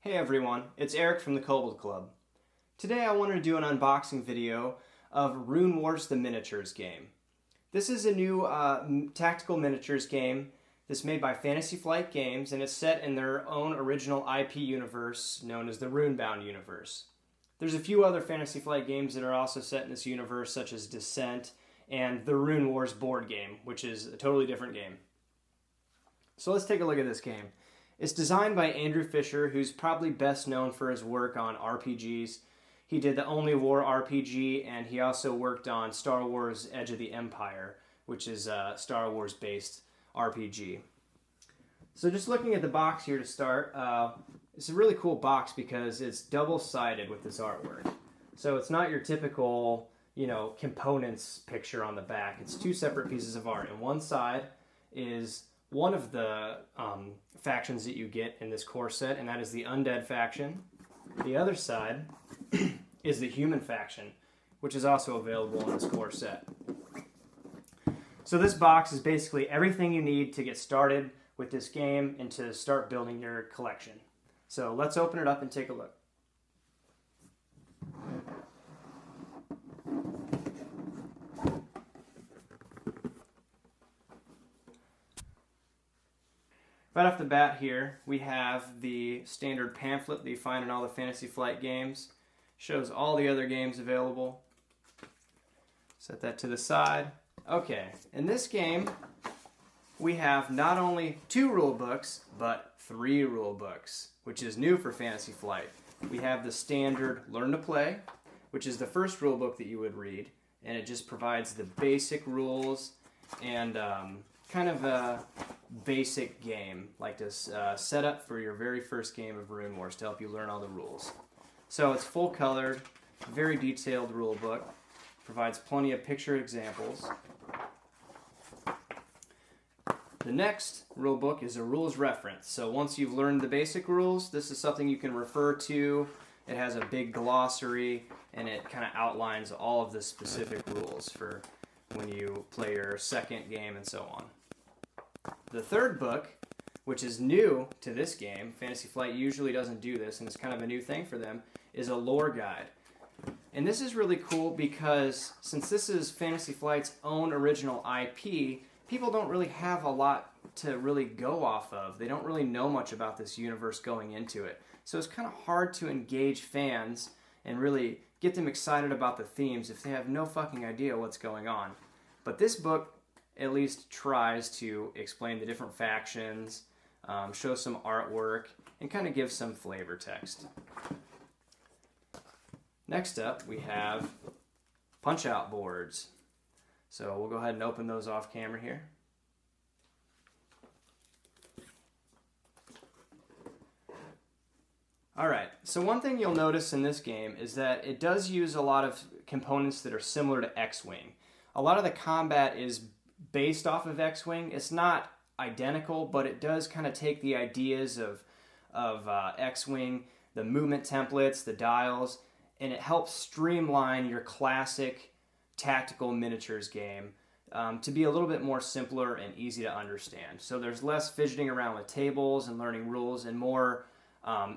Hey everyone, it's Eric from the Kobold Club. Today I wanted to do an unboxing video of Runewars the Miniatures game. This is a new tactical miniatures game that's made by Fantasy Flight Games, and it's set in their own original IP universe known as the Runebound universe. There's a few other Fantasy Flight games that are also set in this universe, such as Descent and the Runewars board game, which is a totally different game. So let's take a look at this game. It's designed by Andrew Fisher, who's probably best known for his work on RPGs. He did the Only War RPG, and he also worked on Star Wars Edge of the Empire, which is a Star Wars-based RPG. So just looking at the box here to start, it's a really cool box because it's double-sided with this artwork. So it's not your typical, components picture on the back. It's two separate pieces of art, and one side is one of the factions that you get in this core set, and that is the undead faction. The other side is the human faction, which is also available in this core set. So this box is basically everything you need to get started with this game and to start building your collection. So let's open it up and take a look. Right off the bat here, we have the standard pamphlet that you find in all the Fantasy Flight games. Shows all the other games available. Set that to the side. Okay, in this game, we have not only 2 rule books, but 3 rule books, which is new for Fantasy Flight. We have the standard Learn to Play, which is the first rule book that you would read, and it just provides the basic rules and kind of a basic game, like this setup for your very first game of Runewars to help you learn all the rules. So it's full colored, very detailed rule book, provides plenty of picture examples. The next rule book is a rules reference. So once you've learned the basic rules, this is something you can refer to. It has a big glossary, and it kind of outlines all of the specific rules for when you play your second game and so on. The third book, which is new to this game, Fantasy Flight usually doesn't do this, and it's kind of a new thing for them, is a lore guide. And this is really cool because since this is Fantasy Flight's own original IP, people don't really have a lot to really go off of. They don't really know much about this universe going into it. So it's kind of hard to engage fans and really get them excited about the themes if they have no fucking idea what's going on. But this book at least tries to explain the different factions, show some artwork, and kind of give some flavor text. Next up, we have punch-out boards. So we'll go ahead and open those off camera here. Alright, so one thing you'll notice in this game is that it does use a lot of components that are similar to X-Wing. A lot of the combat is based off of X-Wing. It's not identical, but it does kind of take the ideas of X-Wing, the movement templates, the dials, and it helps streamline your classic tactical miniatures game to be a little bit more simpler and easy to understand. So there's less fidgeting around with tables and learning rules and more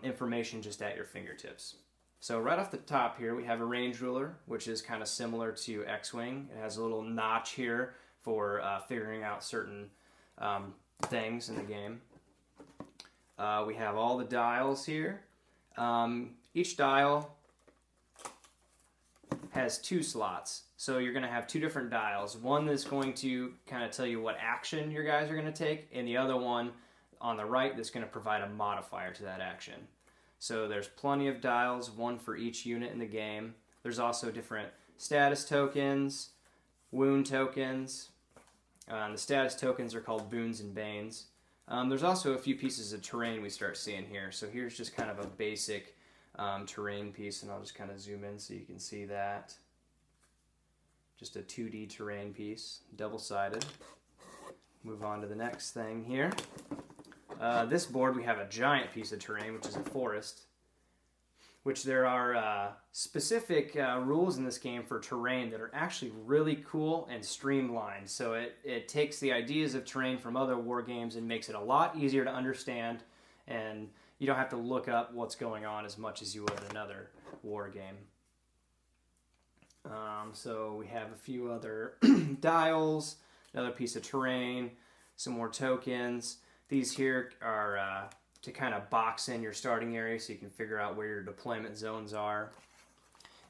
information just at your fingertips. So right off the top here, we have a range ruler, which is kind of similar to X-Wing. It has a little notch here for figuring out certain things in the game. We have all the dials here. Each dial has 2 slots. So you're going to have 2 different dials. One that's going to kind of tell you what action your guys are going to take, and the other one on the right that's going to provide a modifier to that action. So there's plenty of dials, one for each unit in the game. There's also different status tokens, wound tokens. The status tokens are called boons and banes. There's also a few pieces of terrain we start seeing here. So here's just kind of a basic terrain piece, and I'll just kind of zoom in so you can see that. Just a 2D terrain piece, double-sided. Move on to the next thing here. This board we have a giant piece of terrain, which is a forest, which there are specific rules in this game for terrain that are actually really cool and streamlined. So it takes the ideas of terrain from other war games and makes it a lot easier to understand, and you don't have to look up what's going on as much as you would another war game. So we have a few other dials, another piece of terrain, some more tokens. These here are to kind of box in your starting area so you can figure out where your deployment zones are.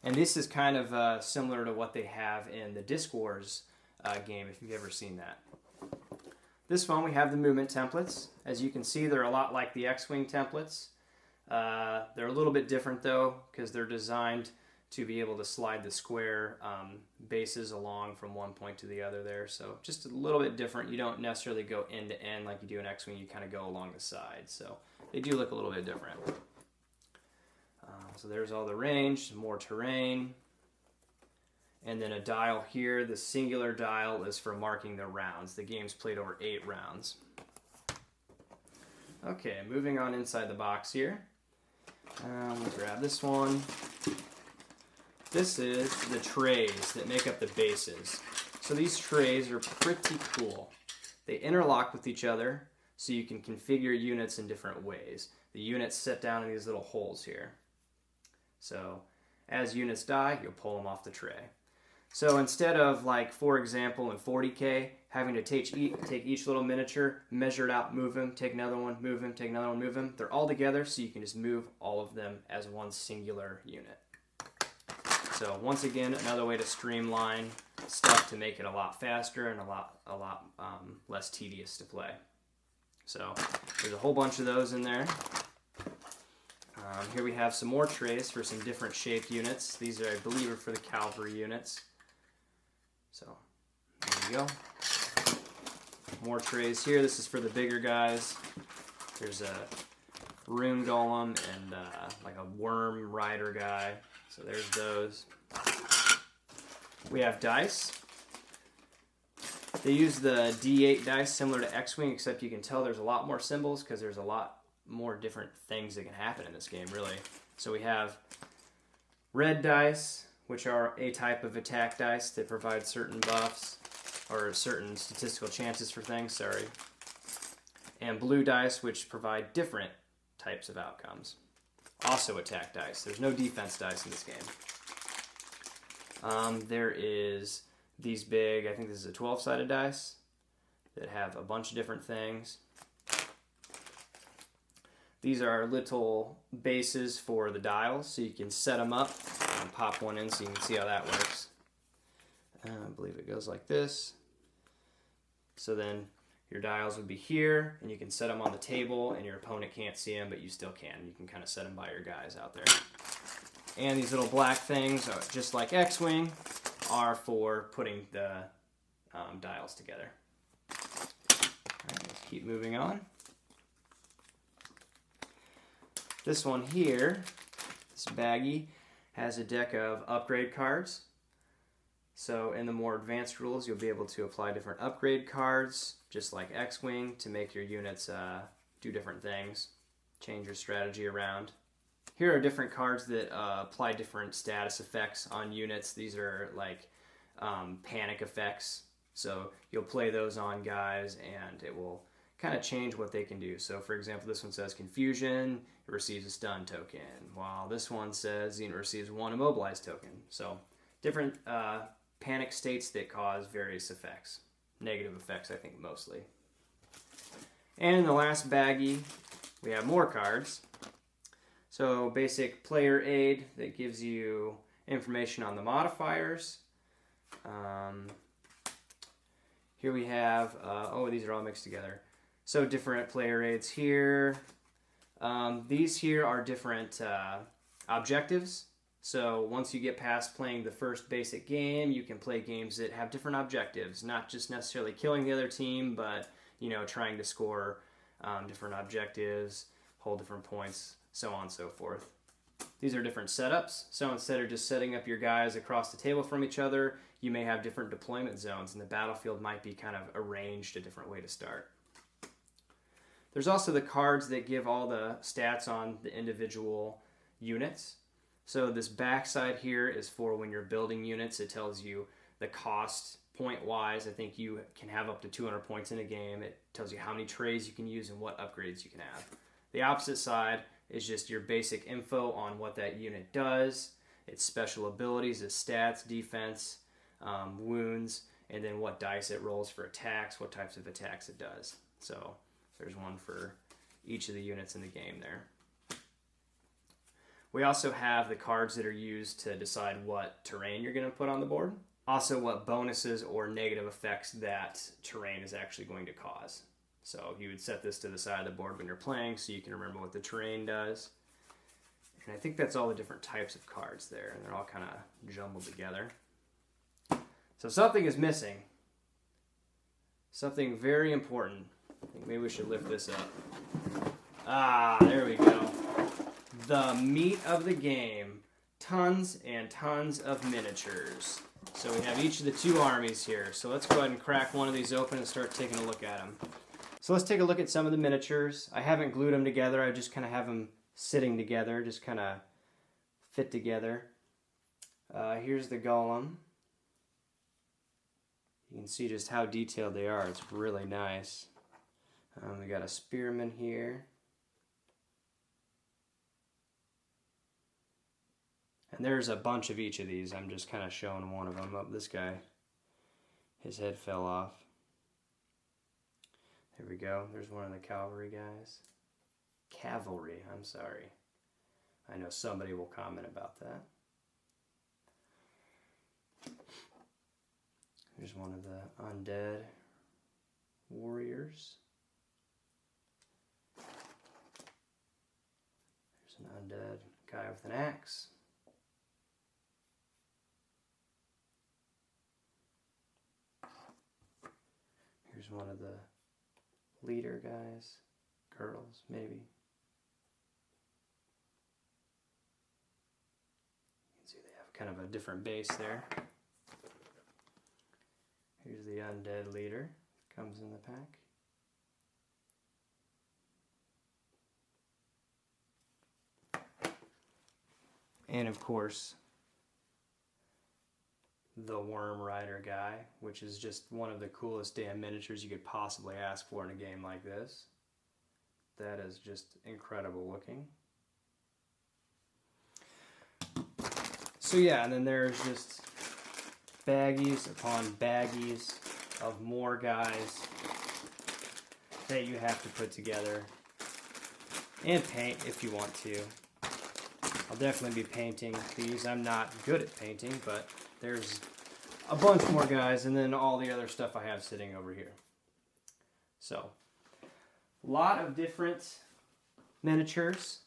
And this is kind of similar to what they have in the Disc Wars game, if you've ever seen that. This one, we have the movement templates. As you can see, they're a lot like the X-Wing templates. They're a little bit different, though, because they're designed to be able to slide the square bases along from one point to the other there. So just a little bit different. You don't necessarily go end to end like you do in X-Wing. You kind of go along the side. So they do look a little bit different. So there's all the range, some more terrain. And then a dial here. The singular dial is for marking the rounds. The game's played over 8 rounds. Okay, moving on inside the box here. We'll grab this one. This is the trays that make up the bases. So these trays are pretty cool. They interlock with each other so you can configure units in different ways. The units sit down in these little holes here. So as units die, you'll pull them off the tray. So instead of, like, for example, in 40K, having to take each little miniature, measure it out, move them, take another one, move them, take another one, move them, they're all together so you can just move all of them as one singular unit. So once again, another way to streamline stuff to make it a lot faster and a lot less tedious to play. So there's a whole bunch of those in there. Here we have some more trays for some different shaped units. These are, I believe, are for the cavalry units. So there you go. More trays here. This is for the bigger guys. There's a rune golem and like a worm rider guy. So there's those. We have dice. They use the D8 dice similar to X-Wing, except you can tell there's a lot more symbols because there's a lot more different things that can happen in this game, really. So we have red dice, which are a type of attack dice that provide certain buffs or certain statistical chances for things, sorry. And blue dice, which provide different types of outcomes. Also attack dice. There's no defense dice in this game. There is these big, I think this is a 12-sided dice that have a bunch of different things. These are little bases for the dials, so you can set them up and pop one in so you can see how that works. I believe it goes like this. So then your dials would be here, and you can set them on the table, and your opponent can't see them, but you still can. You can kind of set them by your guys out there. And these little black things, just like X-Wing, are for putting the dials together. All right, let's keep moving on. This one here, this baggie, has a deck of upgrade cards. So in the more advanced rules, you'll be able to apply different upgrade cards, just like X-Wing, to make your units do different things, change your strategy around. Here are different cards that apply different status effects on units. These are like panic effects. So you'll play those on guys and it will kind of change what they can do. So for example, this one says confusion, it receives a stun token, while this one says it receives 1 immobilized token. So different panic states that cause various effects. Negative effects, I think, mostly. And in the last baggie, we have more cards. So basic player aid that gives you information on the modifiers. Here we have, these are all mixed together. So different player aids here. These here are different objectives. So once you get past playing the first basic game, you can play games that have different objectives. Not just necessarily killing the other team, but trying to score different objectives, hold different points, so on and so forth. These are different setups. So instead of just setting up your guys across the table from each other, you may have different deployment zones, and the battlefield might be kind of arranged a different way to start. There's also the cards that give all the stats on the individual units. So this backside here is for when you're building units. It tells you the cost point-wise. I think you can have up to 200 points in a game. It tells you how many trays you can use and what upgrades you can have. The opposite side is just your basic info on what that unit does, its special abilities, its stats, defense, wounds, and then what dice it rolls for attacks, what types of attacks it does. So there's one for each of the units in the game there. We also have the cards that are used to decide what terrain you're going to put on the board. Also what bonuses or negative effects that terrain is actually going to cause. So you would set this to the side of the board when you're playing so you can remember what the terrain does. And I think that's all the different types of cards there, and they're all kind of jumbled together. So something is missing. Something very important. I think maybe we should lift this up. Ah, there we go. The meat of the game. Tons and tons of miniatures. So we have each of the two armies here. So let's go ahead and crack one of these open and start taking a look at them. So let's take a look at some of the miniatures. I haven't glued them together. I just kind of have them sitting together, just kind of fit together. Here's the golem. You can see just how detailed they are. It's really nice. We got a spearman here. And there's a bunch of each of these. I'm just kind of showing one of them. Oh, this guy, his head fell off. There we go. There's one of the cavalry guys. Cavalry, I'm sorry. I know somebody will comment about that. There's one of the undead warriors. There's an undead guy with an axe. Here's one of the leader guys, girls maybe. You can see they have kind of a different base there. Here's the undead leader, comes in the pack. And of course, the Worm Rider guy, which is just one of the coolest damn miniatures you could possibly ask for in a game like this. That is just incredible looking. So yeah, and then there's just baggies upon baggies of more guys that you have to put together and paint if you want to. I'll definitely be painting these. I'm not good at painting, but there's a bunch more guys, and then all the other stuff I have sitting over here. So, a lot of different miniatures.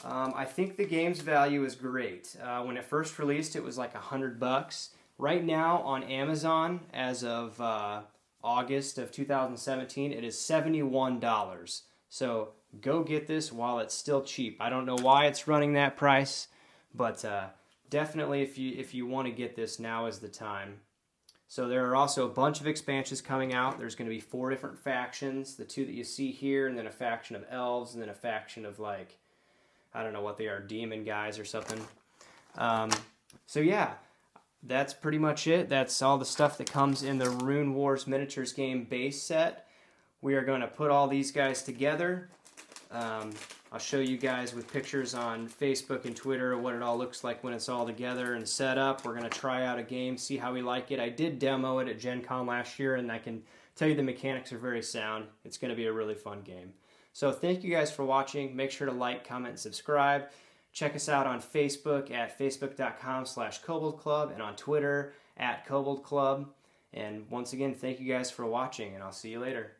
I think the game's value is great. When it first released, it was like $100. Right now on Amazon, as of August of 2017, it is $71. So go get this while it's still cheap. I don't know why it's running that price, but definitely if you want to get this, now is the time. So there are also a bunch of expansions coming out. There's going to be 4 different factions, the 2 that you see here, and then a faction of elves, and then a faction of, like, I don't know what they are, demon guys or something. So yeah, that's pretty much it. That's all the stuff that comes in the Runewars miniatures game base set. We are going to put all these guys together. I'll show you guys with pictures on Facebook and Twitter what it all looks like when it's all together and set up. We're going to try out a game, see how we like it. I did demo it at Gen Con last year, and I can tell you the mechanics are very sound. It's going to be a really fun game. So thank you guys for watching. Make sure to like, comment, and subscribe. Check us out on Facebook at facebook.com/Kobold Club and on Twitter at Kobold Club. And once again, thank you guys for watching, and I'll see you later.